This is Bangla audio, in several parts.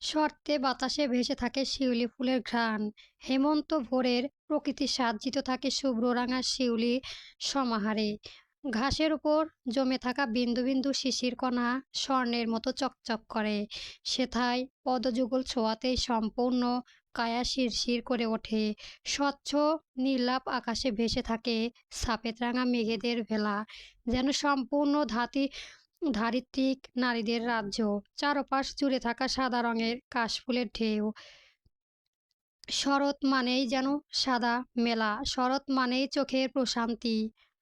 শর্তে বাতাসে ভেসে থাকে শিউলি ফুলের ঘ্রাণ। হেমন্ত ভোরের প্রকৃতি সাজ্জিত থাকে শুভ্র রাঙা শিউলি সমাহারে। ঘাসের উপর জমে থাকা বিন্দু বিন্দু শিশির কণা স্বর্ণের মতো চকচক করে। সেথায় পদযুগল ছোঁয়াতেই সম্পূর্ণ কায়া শিরশির করে ওঠে। স্বচ্ছ নির্লাপ আকাশে ভেসে থাকে সাপেদ রাঙা মেঘেদের ভেলা, যেন সম্পূর্ণ ধারিত্রিক নারীদের রাজ্য। চারপাশ জুড়ে থাকা সাদা রঙের কাশফুলের ঢেউ। শরৎ মানেই যেন সাদা মেলা, শরৎ মানেই চোখের প্রশান্তি,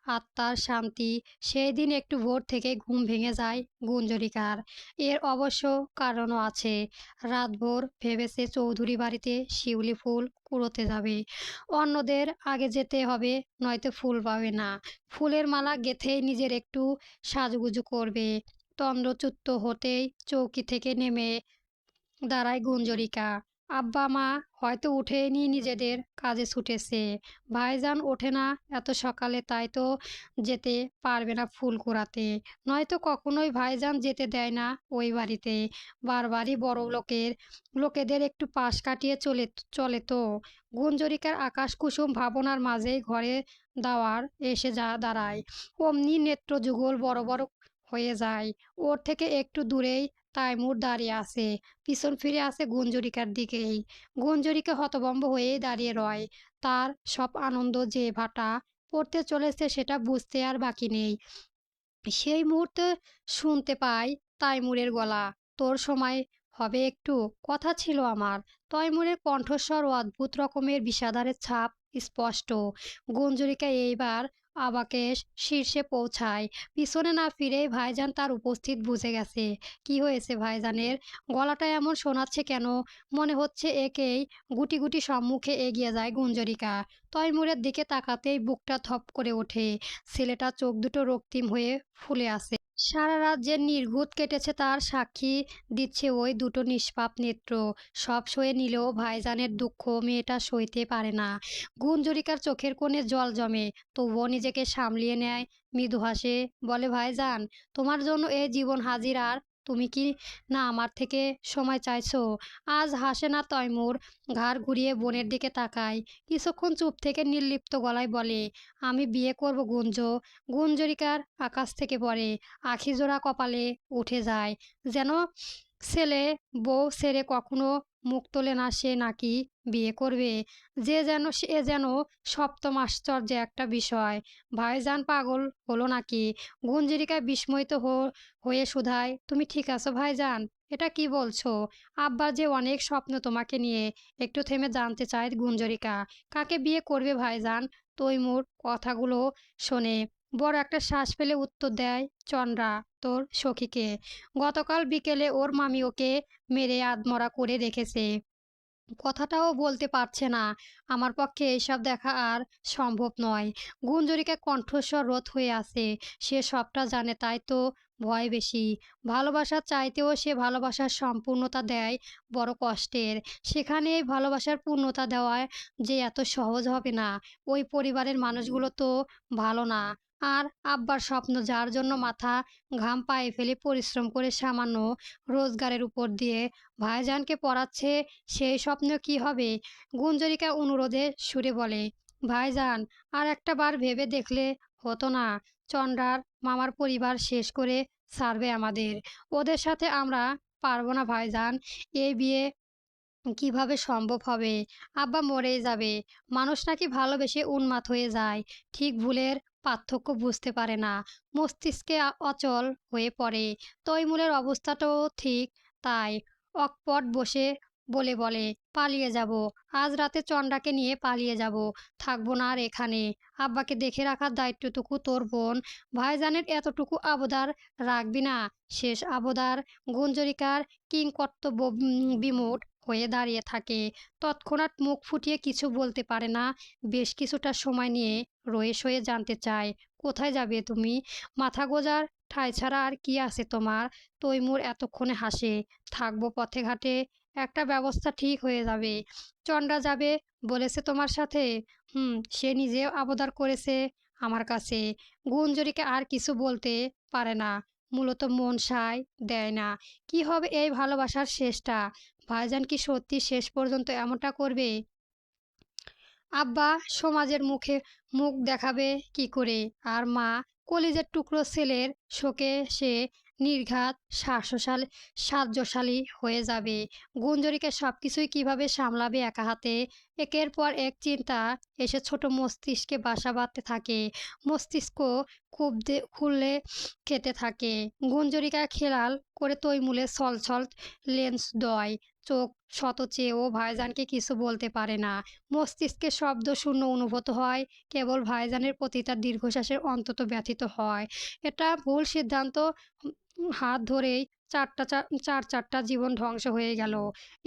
আত্মার শান্তি। সেই দিন একটু ভোর থেকে ঘুম ভেঙে যায় গুঞ্জরিকার। এর অবশ্য কারণও আছে। রাতভর ভেবেছে চৌধুরী বাড়িতে শিউলি ফুল কুড়োতে যাবে, অন্যদের আগে যেতে হবে, নয়তো ফুল পাবে না। ফুলের মালা গেঁথেই নিজের একটু সাজুগুজু করবে। তন্দ্রচ্যুত হতেই চৌকি থেকে নেমে দাঁড়ায় গুঞ্জরিকা। আব্বা মা হয়তো উঠেনি, নিজেদের কাজে ছুটেছে। ভাইজান ওঠে না এত সকালে, তাই তো যেতে পারবে না ফুল কুড়াতে। নয়তো কখনোই ভাইজান যেতে দেয় না ওই বাড়িতে। বারবারই বড় লোকেদের একটু পাশ কাটিয়ে চলে তো। গুঞ্জরিকার আকাশ কুসুম ভাবনার মাঝেই ঘরে দাওয়ার এসে দাঁড়ায়। অমনি নেত্র যুগল বড় বড় হয়ে যায়। ওর থেকে একটু দূরেই তাইমুর দাঁড়িয়ে আছে, পিছন ফিরে আসে গুঞ্জরিকার দিকেই। গুঞ্জরিকা হতভম্ব হয়ে দাঁড়িয়ে রয়। তার সব আনন্দ যে ভাটা পড়তে চলেছে সেটা বুঝতে আর বাকি নেই। সেই মুহূর্তে শুনতে পাই তাইমুরের গলা, তোর সময় হবে একটু, কথা ছিল আমার। তৈমুরের কণ্ঠস্বর ও অদ্ভুত রকমের বিষাদারের ছাপ স্পষ্ট। গুঞ্জরিকা এইবার আবাকেশ শীর্ষে পৌঁছায়। পিছনে না ফিরেই ভাইজান তার উপস্থিত বুঝে গেছে। কি হয়েছে ভাইজানের? গলাটা এমন শোনাচ্ছে কেন? মনে হচ্ছে একেই গুটি গুটি সম্মুখে এগিয়ে যায় গুঞ্জরিকা। তৈমুরের দিকে তাকাতেই বুকটা থপ করে ওঠে। ছেলেটার চোখ দুটো রক্তিম হয়ে ফুলে আছে। সারা রাত যে নির্ঘুত কেটেছে তার সাক্ষী দিচ্ছে ওই দুটো নিষ্পাপ নেত্র। সব সয়ে নিলেও ভাইজানের দুঃখ মেয়েটা সইতে পারে না। গুঞ্জরিকার চোখের কোণে জল জমে, তবুও নিজেকে সামলিয়ে নেয়। মৃদু হাসে, বলে ভাইজান, তোমার জন্য এ জীবন হাজির, আর তুমি কি না আমার থেকে সময় চাইছো? আজ হাসে না তৈমুর, ঘাড় ঘুরিয়ে বোনের দিকে তাকায়। কিছুক্ষণ চুপ থেকে নির্লিপ্ত গলায় বলে, আমি বিয়ে করব গুঞ্জ। গুঞ্জরিকার আকাশ থেকে পড়ে, আখিজোড়া কপালে উঠে যায়। যেন ছেলে বউ ছেড়ে কখনো মুখ তোলে না সে নাকি বিয়ে করবে। সে যেন সপ্তম আশ্চর্য একটা বিষয়। ভাইজান পাগল হলো নাকি? গুঞ্জরিকা বিস্ময়িত হয়ে শুধায়, তুমি ঠিক আছো ভাইজান? এটা কি বলছো? আব্বার যে অনেক স্বপ্ন তোমাকে নিয়ে। একটু থেমে জানতে চায় গুঞ্জরিকা, কাকে বিয়ে করবে ভাইজান? তৈমুর কথাগুলো শোনে, বড় একটা শ্বাস ফেলে উত্তর দেয়, চন্দ্রা, তোর সখীকে। গতকাল বিকেলে ওর মামি ওকে মেরে আধমরা করে রেখেছে। কথাটাও বলতে পারছে না। আমার পক্ষে এসব দেখা আর সম্ভব নয়। গুঞ্জরিকা কণ্ঠস্বর রোধ হয়ে আছে। সে সবটা জানে, তাই তো ভয় বেশি। ভালোবাসার চাইতেও সে ভালোবাসার সম্পূর্ণতা দেয় বড় কষ্টের। সেখানে এই ভালোবাসার পূর্ণতা দেওয়া যে এত সহজ হবে না। ওই পরিবারের মানুষগুলো তো ভালো না। আর আব্বার স্বপ্ন, যার জন্য মাথা ঘাম পায়ে ফেলে পরিশ্রম করে সামান্য রোজগারের উপর দিয়ে ভাইজানকে পড়াচ্ছে, সেই স্বপ্ন কি হবে? গুঞ্জরিকা অনুরোধে সুরে বলে, ভাইজান, আর একটা বার ভেবে দেখলে হতো না? চন্দ্রার মামার পরিবার শেষ করে ছাড়বে আমাদের। ওদের সাথে আমরা পারবো না ভাইজান। এই বিয়ে কিভাবে সম্ভব হবে? আব্বা মরেই যাবে। মানুষ নাকি ভালোবেসে উন্মাদ হয়ে যায়, ঠিক ভুলের পার্থক্য বুঝতে পারে না, মস্তিষ্কে অচল হয়ে পড়ে। তৈমুরের অবস্থাটাও ঠিক তাই। অকপট বসে বলে, পালিয়ে যাব। আজ রাতে চন্দ্রাকে নিয়ে পালিয়ে যাব। থাকবো না আর এখানে। আব্বাকে দেখে রাখার দায়িত্বটুকু তোর বোন। ভাইজানের এতটুকু আবদার রাখবি না? শেষ আবদার। গুঞ্জরিকার কিংকর্তব্য বিমূঢ় হয়ে দাঁড়িয়ে থাকে। তৎক্ষণাৎ মুখ ফুটিয়ে কিছু বলতে পারে না। বেশ কিছুটা সময় নিয়ে রয়ে সয়ে জানতে চায়, কোথায় যাবে তুমি? মাথা গোঁজার ঠাঁই ছাড়া আর কি আছে তোমার? তৈমুর এতক্ষণে হাসে, থাকবো পথে ঘাটে, একটা ব্যবস্থা ঠিক হয়ে যাবে। চন্দ্রা যাবে বলেছে তোমার সাথে? সে নিজেও আবদার করেছে আমার কাছে। গুঞ্জরিকে আর কিছু বলতে পারে না, মূলত মন সায় দেয় না। কি হবে এই ভালোবাসার শেষটা? ভাইজান কি সত্যি শেষ পর্যন্ত এমনটা করবে? আব্বা সমাজের মুখ দেখাবে কি করে? আর মা কলিজার টুকরো ছেলের শোকে সে নির্ঘাত সাহায্যশালী হয়ে যাবে। গুঞ্জরিকে সবকিছুই কিভাবে সামলাবে একা হাতে? একের পর এক চিন্তা এসে ছোট মস্তিষ্কে বাসা বাঁধতে থাকে। মস্তিষ্ক খুললে খেতে থাকে। গুঞ্জরিকা খেলাল করে তৈমুলে ছলছল লেন্স দয়। চোখ শত চেয়েও ভাইজানকে কিছু বলতে পারে না। মস্তিষ্কে শব্দ শূন্য অনুভূত হয়, কেবল ভাইজানের প্রতিটা দীর্ঘশ্বাসের অন্তত ব্যথিত হয়। এটা ভুল সিদ্ধান্ত। হাত ধরেই চারটা জীবন ধ্বংস হয়ে গেল।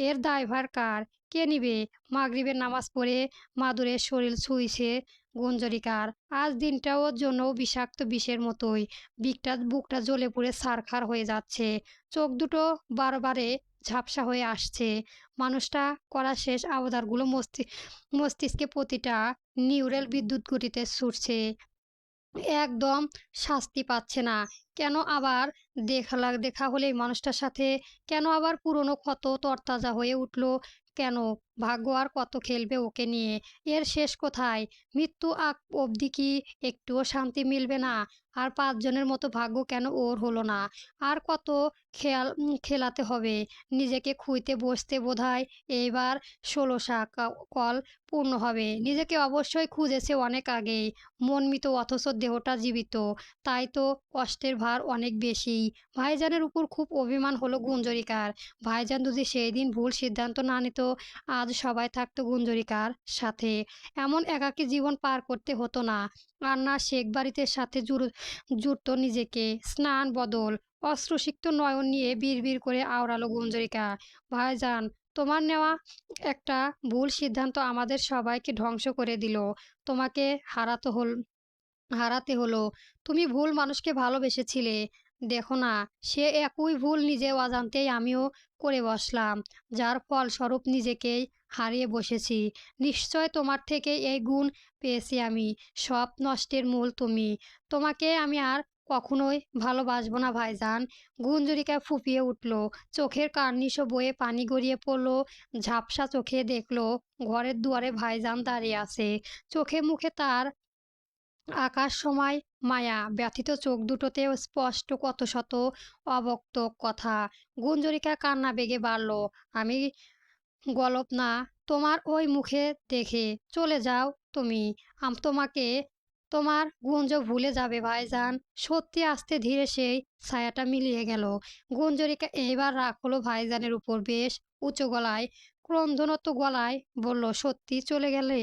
এর দায়ভার কার? কে নিবে? মাগরিবের নামাজ পড়ে মাদুরের শরীর ছুঁইছে গুঞ্জরিকার। আজ দিনটা ওর জন্য বিষাক্ত বিষের মতোই। বুকটা জ্বলে পুড়ে ছারখার হয়ে যাচ্ছে। চোখ দুটো বারবারে ঝাপসা হয়ে আসছে। মানুষটা করা শেষ আবদারগুলো মস্তিষ্কে প্রতিটা নিউরাল বিদ্যুৎ গতিতে ছুটছে। একদম শাস্তি পাচ্ছে না। কেন আবার দেখা হলো এই মানুষটার সাথে? কেন আবার পুরনো ক্ষত তরতাজা হয়ে উঠল? কেন? ভাগ্য আর কত খেলবে ওকে নিয়ে? এর শেষ কোথায়? মৃত্যু আগ অবধি কি একটুও শান্তি মিলবে না? আর ৫ জনের মতো ভাগ্য কেন ওর হলো না? আর কত খেলাতে হবে? নিজেকে খুঁইতে বসতে বোধহয় এইবার ১৬টা কল পূর্ণ হবে। নিজেকে অবশ্যই খুঁজেছে অনেক আগেই। মন মৃত অথচ দেহটা জীবিত। তাই তো কষ্টের ভার অনেক বেশি। ভাইজানের উপর খুব অভিমান হলো গুঞ্জরিকার। ভাইজান যদি সেই দিন ভুল সিদ্ধান্ত না নিত, আজ সবাই থাকতো গুঞ্জরিকার সাথে। এমন একাকী জীবন পার করতে হতো না। আর না শেখ বাড়িতে সাথে জুড়ত নিজেকে। স্নান বদল অশ্রুসিক্ত নয়ন নিয়ে বিড়বিড় করে আওড়ালো গুঞ্জরিকা। ভাইজান, তোমার নেওয়া একটা ভুল সিদ্ধান্ত আমাদের সবাইকে ধ্বংস করে দিল। তোমাকে হারাতে হলো। তুমি ভুল মানুষকে ভালোবেসেছিলে। দেখো না, সে একই ভুল নিজে অজান্তেই আমিও করে বসলাম। যার ফলস্বরূপ নিজেকেই হারিয়ে বসেছি। নিশ্চয় তোমার থেকে এই গুণ পেয়েছি আমি। সব নষ্টের মূল তুমি। তোমাকে আমি আর কখনোই ভালোবাসবো না ভাইজান। গুঞ্জরিকা ফুঁপিয়ে উঠল। চোখের কার্নিশও বয়ে পানি গড়িয়ে পড়ল। ঝাপসা চোখে দেখল ঘরের দুয়ারে ভাইজান দাঁড়িয়ে আছে। চোখে মুখে তার আকাশ সময় মায়া। ব্যথিত চোখ দুটোতেও স্পষ্ট কত শত অব্যক্ত কথা। গুঞ্জরিকা কান্না বেগে বাড়ল। আমি গলপ না তোমার ওই মুখে দেখে। চলে যাও তুমি। তোমাকে তোমার গুঞ্জ ভুলে যাবে ভাইজান। সত্যি আস্তে ধীরে সেই ছায়াটা মিলিয়ে গেল। গুঞ্জরিকা এইবার রাগ হলো ভাইজানের উপর। বেশ উঁচু গলায়, ক্রন্দনত গলায় বলল, সত্যি চলে গেলে?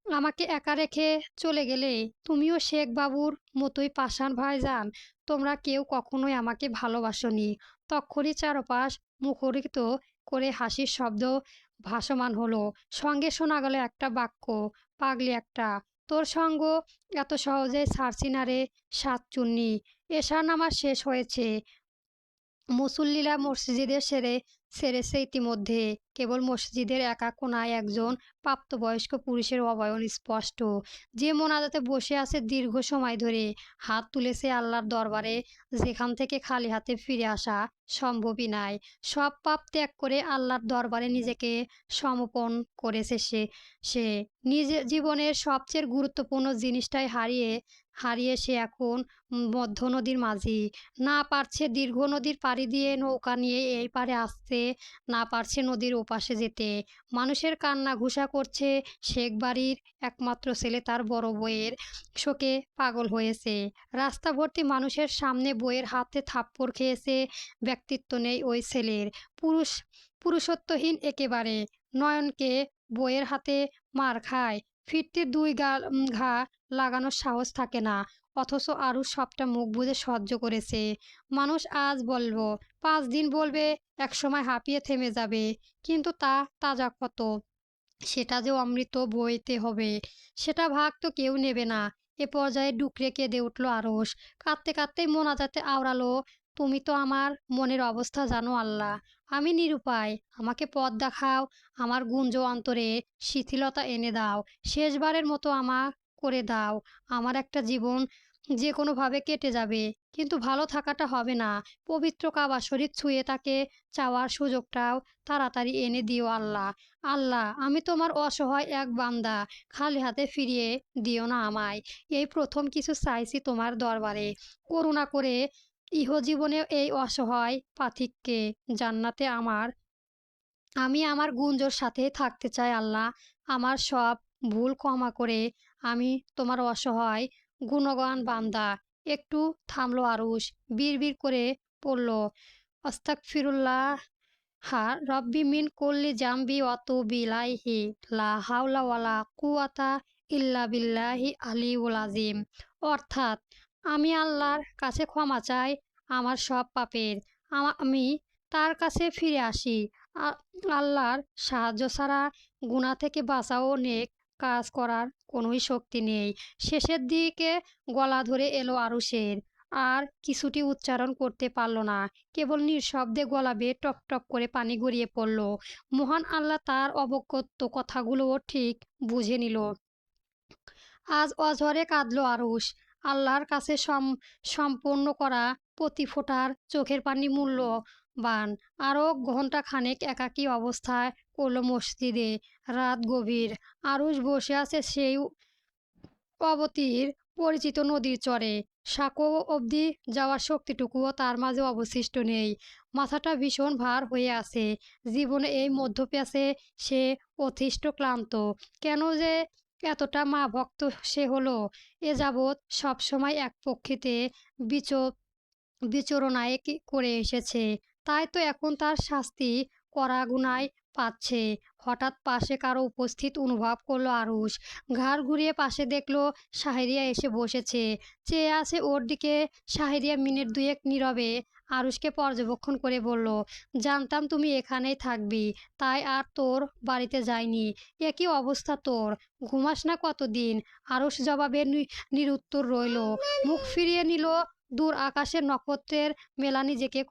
আমাকে একা রেখে চলে গেলে? তুমিও শেখ বাবুর মতোই পাষাণ ভাইজান। তোমরা কেউ কখনোই আমাকে ভালোবাসনি। তক্ষুনি চারপাশ মুখরিত করে হাসির শব্দ ভাসমান হলো। সঙ্গে শোনা গেল একটা বাক্য, পাগলি একটা। তোর সঙ্গ এত সহজে ছাড়ছি না রে সাতচুন্নি। এশার নামাজ শেষ হয়েছে। মুসল্লিরা মসজিদে সেরেছে ইতিমধ্যে। কেবল মসজিদের একা কোনায় একজন প্রাপ্তবয়স্ক পুরুষের অবয়ন স্পষ্ট, যে মোনাজাতে বসে আছে দীর্ঘ সময় ধরে। হাত তুলেছে আল্লাহর দরবারে, যেখান থেকে খালি হাতে ফিরে আসা সম্ভবই নাই। সব পাপ ত্যাগ করে আল্লাহর দরবারে নিজেকে সমর্পণ করেছে সে। সে নিজের জীবনের সবচেয়ে গুরুত্বপূর্ণ জিনিসটাই হারিয়ে সে এখন মধ্য নদীর মাঝি। না পারছে দীর্ঘ নদীর পাড়ি দিয়ে নৌকা নিয়ে এই পারে আসতে, না পারছে নদীর ওপাশে যেতে। মানুষের কান্না ঘুষা করছে। শেখ বাড়ির একমাত্র ছেলে তার বড় বউয়ের শোকে পাগল হয়েছে। রাস্তা ভর্তি মানুষের সামনে বউয়ের হাতে থাপ্পড় খেয়েছে। ব্যক্তিত্ব নেই ওই ছেলের। পুরুষত্বহীন একেবারে। নয়নকে বউয়ের হাতে মার খায়, ফিরতে দুই ঘা লাগানোর সাহস থাকে না। অথচ আরও সবটা মুখ বুজে সহ্য করেছে। মানুষ আজ বলবো, 5 দিন বলবে, একসময় হাঁপিয়ে থেমে যাবে। কিন্তু তা তাজা ক্ষত, সেটা যে অমৃত বইতে হবে, সেটা ভাগ তো কেউ নেবে না। এ পর্যায়ে ডুকরে কেঁদে উঠল আরস। কাঁদতে কাঁদতেই মোনাজাতে আওড়ালো, তুমি তো আমার মনের অবস্থা জানো আল্লাহ। আমি নিরুপায়, আমাকে পথ দেখাও। আমার গুঞ্জ অন্তরে শিথিলতা এনে দাও। শেষবারের মতো করে দাও। আমার একটা জীবন যে কোনোভাবে কেটে যাবে, কিন্তু ভালো থাকাটা হবে না। পবিত্র কাবা শরীফ ছুঁয়ে তাকে চাওয়ার সুযোগটাও তাড়াতাড়ি এনে দিও আল্লাহ। আল্লাহ, আমি তোমার অসহায় এক বান্দা, খালি হাতে ফিরিয়ে দিও না আমায়। এই প্রথম কিছু চাইছি তোমার দরবারে, করুণা করে ইহজীবনে এই অসহায় পাথিককে জান্নাতে আমি আমার গুঞ্জর সাথে থাকতে চাই আল্লাহ। আমার সব ভুল ক্ষমা করে আমি তোমার অসহায় গুণগান বান্দা। একটু থামলো আরুষ, বিড়বিড় করে পড়ল, আস্তাগফিরুল্লাহ রব্বি মিন কুল্লি জামবি ওয়াতুবু ইলাইহি লা হাওলা ওয়ালা কুওয়াতা ইল্লা বিল্লাহি আলিউল আযীম। অর্থাৎ, আমি আল্লাহর কাছে ক্ষমা চাই আমার সব পাপের। আমি তার কাছে ফিরে আসি। আ- আল্লাহর সাহায্য ছাড়া গুনাহ থেকে বাঁচা ও নেক কাজ করার কোনোই শক্তি নেই। শেষের দিকে গলা ধরে এলো আরুষের, আর কিছুটি উচ্চারণ করতে পারল না। কেবল নিঃশব্দে গলা বেয়ে টপ টপ করে পানি গড়িয়ে পড়ল। মহান আল্লাহ তার অবগত কথাগুলোও ঠিক বুঝে নিল। আজ অঝরে কাঁদল আরুষ। আল্লাহর কাছে সম্পন্ন করা প্রতি ফোঁটার চোখের পানি মূল্যবান। আরও ঘন্টা খানেক একাকী অবস্থায় করল মসজিদে। রাত গভীর। আরুষ বসে আছে সেই অবতীর পরিচিত নদীর চরে। সাঁকো অবধি যাওয়ার শক্তিটুকুও তার মাঝে অবশিষ্ট নেই। মাথাটা ভীষণ ভার হয়ে আছে। জীবনে এই মধ্যপ্যাচে সে অতিষ্ঠ ক্লান্ত। কেন যে এতটা মা ভক্ত সে হলো? এ যাবৎ সবসময় এক পক্ষিতে বিচ বিচরণায় করে এসেছে। তাই তো এখন তার শাস্তি কড়া গুনায় পাচ্ছে। হঠাৎ পাশে কারো উপস্থিত অনুভব করলো আরুষ। ঘাড় ঘুরিয়ে পাশে দেখলো শাহেরিয়া এসে বসেছে, চেয়ে আছে ওর দিকে। শাহেরিয়া মিনিট দুয়েক নীরবে আরুষকে পর্যবেক্ষণ করে বলল, জানতাম তুমি এখানেই থাকবি, তাই আর তোর বাড়িতে যাইনি। এ কি অবস্থা তোর? ঘুমাস না কতদিন? আরুষ জবাবে নিরুত্তর রইল। মুখ ফিরিয়ে নিল। দূর আকাশের নক্ষত্রের মেলা নিজেকে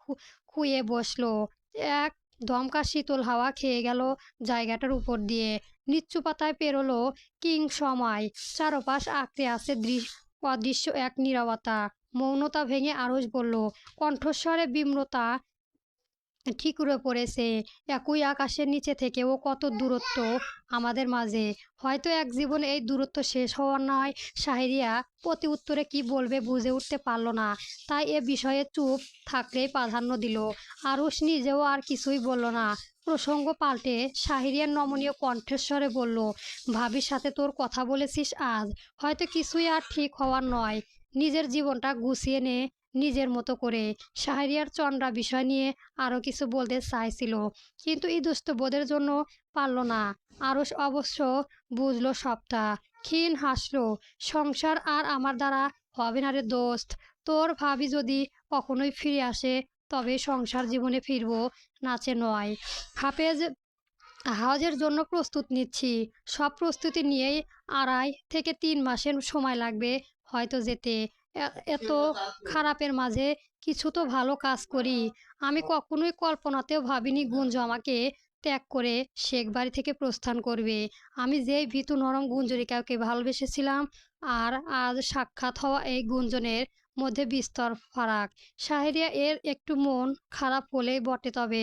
খুয়ে বসলো। এক দমকা শীতল হাওয়া খেয়ে গেল জায়গাটার উপর দিয়ে। নিচ্ছু পাতায় পেরোলো কিং সময়। চারপাশ আঁকড়ে আছে অদৃশ্য এক নীরবতা। মৌনতা ভেঙে আরুষ বলল, কণ্ঠস্বরে বিম্রতা ঠিকরে পড়েছে। একই আকাশের নিচে থেকেও কত দূরত্ব আমাদের মাঝে। হয়তো এক জীবনে এই দূরত্ব শেষ হওয়ার নয়। শাহেরিয়া প্রতি উত্তরে কি বলবে বুঝে উঠতে পারল না, তাই এ বিষয়ে চুপ থাকলেই প্রাধান্য দিল। আরুষ নিজেও আর কিছুই বলল না। প্রসঙ্গ পাল্টে শাহেরিয়ার নমনীয় কণ্ঠস্বরে বলল, ভাবির সাথে তোর কথা বলেছিস আজ? হয়তো কিছুই আর ঠিক হওয়ার নয়। নিজের জীবনটা গুছিয়ে নে নিজের মতো করে। শাহরিয়ার চন্দ্রা বিষয় নিয়ে আরও কিছু বলতে চাইছিল, কিন্তু ইতস্তত জন্য পারল না। আরুষ অবশ্য বুঝলো সবটা। ক্ষীণ হাসলো। সংসার আর আমার দ্বারা হবে না রে দোস্ত। তোর ভাবি যদি কখনোই ফিরে আসে তবে সংসার জীবনে ফিরবো, নাচে নয়। হাফেজ হজের জন্য প্রস্তুত নিচ্ছি। সব প্রস্তুতি নিয়েই 2.5 থেকে 3 মাসের সময় লাগবে হয়তো যেতে। এত খারাপের মাঝে কিছু তো ভালো কাজ করি। আমি কখনোই কল্পনাতেও ভাবিনি গুঞ্জ আমাকে ত্যাগ করে শেখ বাড়ি থেকে প্রস্থান করবে। আমি যেই ভীতু নরম গুঞ্জরিকাকে ভালোবেসেছিলাম, আর আজ সাক্ষাৎ হওয়া এই গুঞ্জনের মধ্যে বিস্তর ফারাক। শাহেরিয়া এর একটু মন খারাপ হলেই বটে, তবে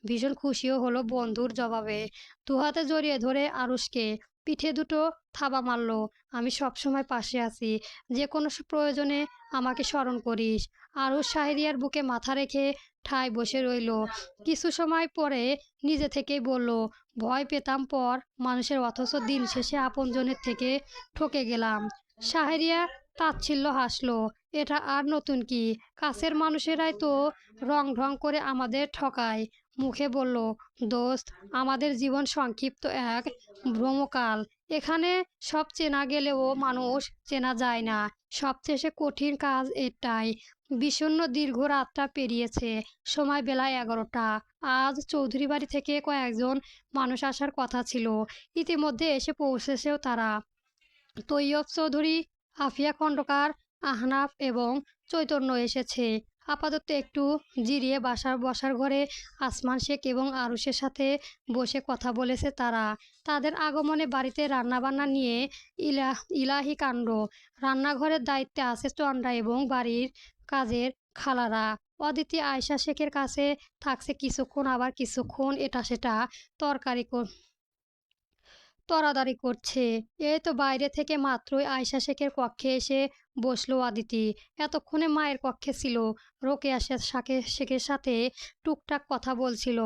ভীষণ খুশিও হলো বন্ধুর জবাবে। দুহাতে জড়িয়ে ধরে আরুষকে পিঠে দুটো থাবা মারল। আমি সবসময় পাশে আছি, যে কোনো প্রয়োজনে আমাকে স্মরণ করিস। আরুষ শাহেরিয়ার বুকে মাথা রেখে ঠায় বসে রইল। কিছু সময় পরে নিজে থেকেই বলল, ভয় পেতাম পর মানুষের, অথচ দিন শেষে আপনজনের থেকে ঠকে গেলাম। শাহেরিয়া তাচ্ছিল্য হাসলো। এটা আর নতুন কি? কাছের মানুষেরাই তো রং ঢং করে আমাদের ঠকায়। মুখে বলল, দোস্ত, আমাদের জীবন সংক্ষিপ্ত এক ভ্রমকাল। এখানে সব চেনা গেলেও মানুষ চেনা যায় না। সবচেয়ে কঠিন কাজ এটাই। বিষণ্ণ দীর্ঘ রাতটা পেরিয়েছে। সময় বেলা 11টা। আজ চৌধুরী বাড়ি থেকে কয়েকজন মানুষ আসার কথা ছিল। ইতিমধ্যে এসে পৌঁছেছেও তারা। তৈয়ব চৌধুরী, আফিয়া খন্দকার, আহনাফ এবং চৈতন্য এসেছে। আপাতত একটু জিরিয়ে বসার ঘরে আসমান শেখ এবং আরুষের সাথে বসে কথা বলেছে তারা। তাদের আগমনে বাড়িতে রান্নাবান্না নিয়ে ইলাহি কাণ্ড। রান্নাঘরের দায়িত্বে আছে চন্দ্রা এবং বাড়ির কাজের খালারা। অদিতি আয়শা শেখের কাছে থাকছে কিছুক্ষণ, আবার কিছুক্ষণ এটা সেটা তরকারি তড়াতাড়ি করছে। এই তো বাইরে থেকে মাত্রই আয়শা শেখের কক্ষে এসে বসলো অদিতি। এতক্ষণে মায়ের কক্ষে ছিল, রোকেয়া শেখের সাথে টুকটাক কথা বলছিল।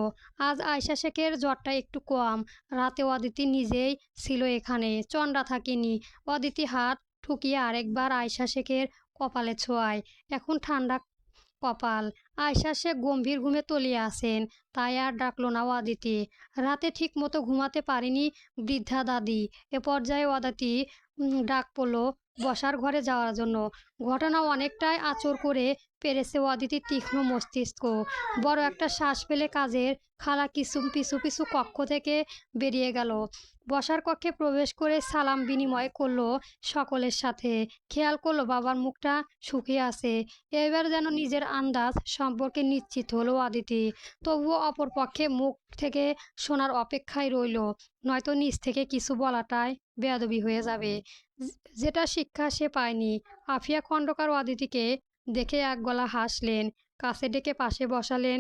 আজ আয়শা শেখের জ্বরটা একটু কম। রাতে অদিতি নিজেই ছিল এখানে, চন্দ্রা থাকেনি। অদিতি হাত ঠুকিয়ে আরেকবার আয়শা শেখের কপালে ছোঁয়ায়। এখন ঠান্ডা কপাল। আয়শা শেখ গম্ভীর ঘুমে তলিয়ে আসেন, তাই আর ডাকলো না অদিতি। রাতে ঠিক মতো ঘুমাতে পারেনি বৃদ্ধা দাদি। এ পর্যায়ে অদিতি ডাক পড়লো বসার ঘরে যাওয়ার জন্য। ঘটনা অনেকটাই আঁচড় করে পেরেছে অদিতির তীক্ষ্ণ মস্তিষ্ক। বড় একটা শ্বাস ফেলে কাজের খালা পিছু পিছু কক্ষ থেকে বেরিয়ে গেল। বসার কক্ষে প্রবেশ করে সালাম বিনিময় করলো সকলের সাথে। খেয়াল করলো বাবার মুখটা শুকিয়ে আছে। এবার যেন নিজের আন্দাজ সম্পর্কে নিশ্চিত হলো অদিতি। তবুও অপরপক্ষে মুখ থেকে শোনার অপেক্ষায় রইল, নয়তো নিজ থেকে কিছু বলাটাই বেয়াদবি হয়ে যাবে। যেটা শিক্ষা সে পায়নি। আফিয়া খণ্ডকার অদিতিকে দেখে এক গলা হাসলেন, কাছে ডেকে পাশে বসালেন।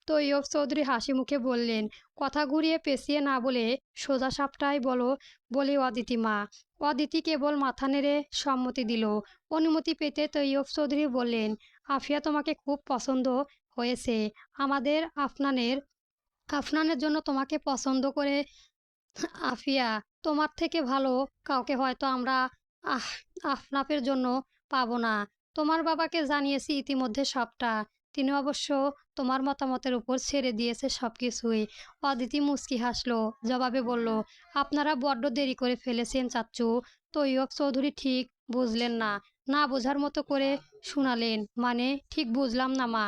তৈয়ব চৌধুরী হাসি মুখে বললেন, কথা ঘুরিয়ে পেঁচিয়ে না বলে সোজা সাপটাই বলি অদিতি মা। অদিতি কেবল মাথা নেড়ে সম্মতি দিল। অনুমতি পেতে তৈয়ব চৌধুরী বললেন, আফিয়া তোমাকে খুব পছন্দ হয়েছে আমাদের। আফনানের জন্য তোমাকে পছন্দ করে। আফিয়া, তোমার থেকে ভালো কাউকে হয়তো আমরা আহ আফনাফের জন্য পাবো না। তোমার বাবাকে জানিয়েছি ইতিমধ্যে সবটা। তিনি অবশ্য তোমার মতামতের উপর ছেড়ে দিয়েছে সবকিছুই। অদিতি মুচকি হাসলো, জবাবে বলল, আপনারা বড্ড দেরি করে ফেলেছেন চাচ্চু। তৈয়ব চৌধুরী ঠিক বুঝলেন না, না বোঝার মতো করে শুনালেন, মানে ঠিক বুঝলাম না মা।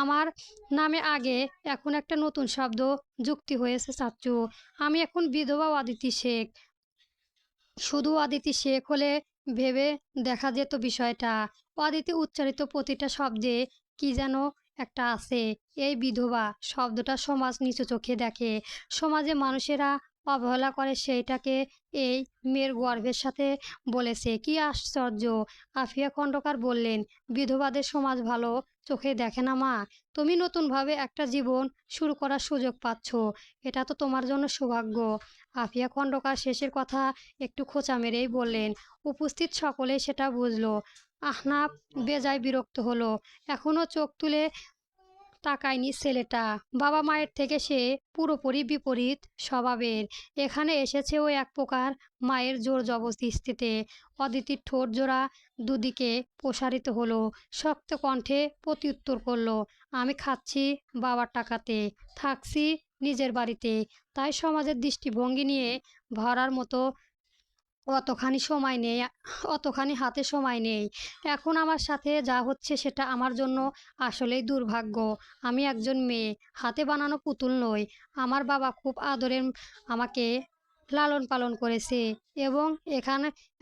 আমার নামে আগে এখন একটা নতুন শব্দ যুক্তি হয়েছে চাচ্চু। আমি এখন বিধবা অদিতি শেখ। শুধু অদিতি শেখ হলে ভেবে দেখা যেত বিষয়টা। অদিতি উচ্চারিত প্রতিটা শব্দে কি যেন একটা আছে। এই বিধবা শব্দটা সমাজ নিচু চোখে দেখে। সমাজে মানুষেরা অবহেলা করে সেইটাকে এই মেয়ের গর্বের সাথে বলেছে। কি আশ্চর্য! আফিয়া খণ্ডকার বললেন, বিধবাদের সমাজ ভালো চোখে দেখে না মা। তুমি নতুনভাবে একটা জীবন শুরু করার সুযোগ পাচ্ছ, এটা তো তোমার জন্য সৌভাগ্য। আফিয়া খণ্ডকার শেষের কথা একটু খোঁচা মেরেই বললেন। উপস্থিত সকলেই সেটা বুঝলো। আহনাফ বেজায় বিরক্ত হলো। এখনো চোখ তুলে তাকায়নি ছেলেটা। বাবা মায়ের থেকে সে পুরোপুরি বিপরীত স্বভাবের। এখানে এসেছে ও এক প্রকার মায়ের জোর জবরদস্তিতে। অদিতির ঠোঁট জোড়া দুদিকে প্রসারিত হলো, শক্ত কণ্ঠে প্রত্যুত্তর করলো, আমি খাচ্ছি বাবার টাকাতে, থাকছি নিজের বাড়িতে, তাই সমাজের দৃষ্টিভঙ্গি নিয়ে ভরার মতো অতখানি হাতে সময় নেই। এখন আমার সাথে যা হচ্ছে সেটা আমার জন্য আসলেই দুর্ভাগ্য। আমি একজন মেয়ে, হাতে বানানো পুতুল নই। আমার বাবা খুব আদরে আমাকে লালন পালন করেছে এবং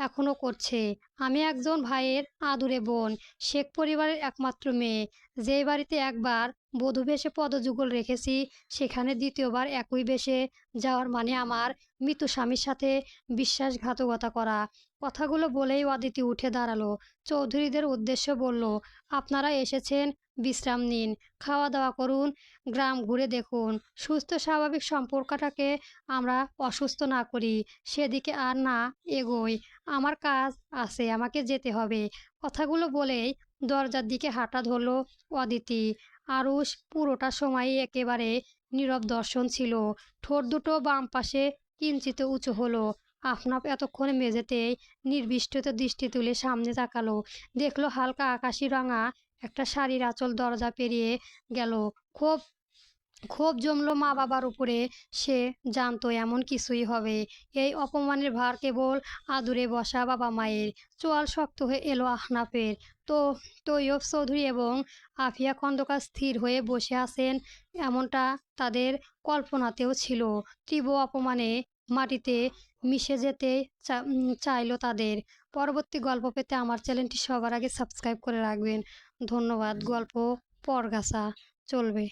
এখনো করছে। আমি একজন ভাইয়ের আদুরে বোন, শেখ পরিবারের একমাত্র মেয়ে। যেই বাড়িতে একবার বধূ বেশে পদযুগল রেখেছি, সেখানে দ্বিতীয়বার একই বেশে যাওয়ার মানে আমার মৃত স্বামীর সাথে বিশ্বাসঘাতকতা করা। কথাগুলো বলেই অদিতি উঠে দাঁড়ালো। চৌধুরীদের উদ্দেশ্য বলল, আপনারা এসেছেন, বিশ্রাম নিন, খাওয়া দাওয়া করুন, গ্রাম ঘুরে দেখুন। সুস্থ স্বাভাবিক সম্পর্কটাকে আমরা অসুস্থ না করি, সেদিকে আর না এগোই। আমার কাজ আছে, আমাকে যেতে হবে। কথাগুলো বলেই দরজার দিকে হাঁটা ধরল অদিতি। আরুষ পুরোটা সময়ই একেবারে নীরব দর্শন ছিল। ঠোঁট দুটো বাম পাশে কিঞ্চিত উঁচু হলো। আফনাফ এতক্ষণে মেঝেতেই নির্বিষ্ট দৃষ্টি তুলে সামনে তাকালো। দেখলো হালকা আকাশি রঙা একটা শাড়ির আঁচল দরজা পেরিয়ে গেল। খুব ক্ষোভ জমলো মা বাবার উপরে। সে জানতো এমন কিছুই হবে। এই অপমানের ভার কেবল আদুরে বসা বাবা মায়ের। চোয়াল শক্ত হয়ে এলো আহনাফের। তো তৈয়ব চৌধুরী এবং আফিয়া খন্দকার স্থির হয়ে বসে আছেন, এমনটা তাদের কল্পনাতেও ছিল। তীব্র অপমানে মাটিতে মিশে যেতে চাইলো তাদের। পরবর্তী গল্প পেতে আমার চ্যানেলটি সবার আগে সাবস্ক্রাইব করে রাখবেন। ধন্যবাদ। গল্প পরগাছা চলবে।